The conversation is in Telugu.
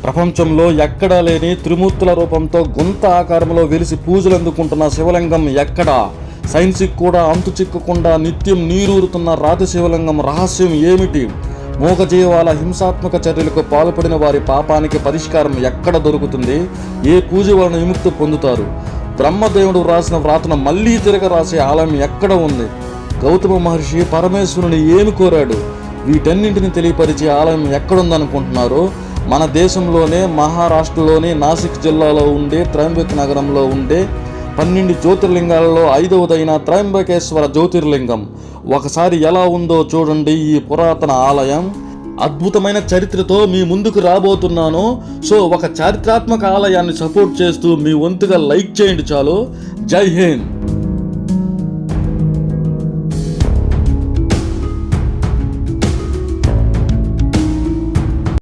ప్రపంచంలో ఎక్కడా లేని త్రిమూర్తుల రూపంతో గుంత ఆకారంలో వెలిసి పూజలు అందుకుంటున్న శివలింగం ఎక్కడా? సైన్స్కి కూడా అంతు చిక్కకుండా నిత్యం నీరూరుతున్న రాతి శివలింగం రహస్యం ఏమిటి? మూగజీవాల హింసాత్మక చర్యలకు పాల్పడిన వారి పాపానికి పరిష్కారం ఎక్కడ దొరుకుతుంది? ఏ పూజ వలన విముక్తి పొందుతారు? బ్రహ్మదేవుడు రాసిన వ్రాతను మళ్ళీ తిరగ రాసే ఆలయం ఎక్కడ ఉంది? గౌతమ మహర్షి పరమేశ్వరుని ఏమి కోరాడు? వీటన్నింటిని తెలియపరిచే ఆలయం ఎక్కడుందనుకుంటున్నారు? మన దేశంలోనే మహారాష్ట్రలోని నాసిక్ జిల్లాలో ఉండే త్రయంబక్ నగరంలో ఉండే 12 జ్యోతిర్లింగాలలో 5వదైన త్రయంబకేశ్వర జ్యోతిర్లింగం. ఒకసారి ఎలా ఉందో చూడండి ఈ పురాతన ఆలయం. అద్భుతమైన చరిత్రతో మీ ముందుకు రాబోతున్నాను. సో ఒక చారిత్రాత్మక ఆలయాన్ని సపోర్ట్ చేస్తూ మీ వంతుగా లైక్ చేయండి చాలు. జై హింద్.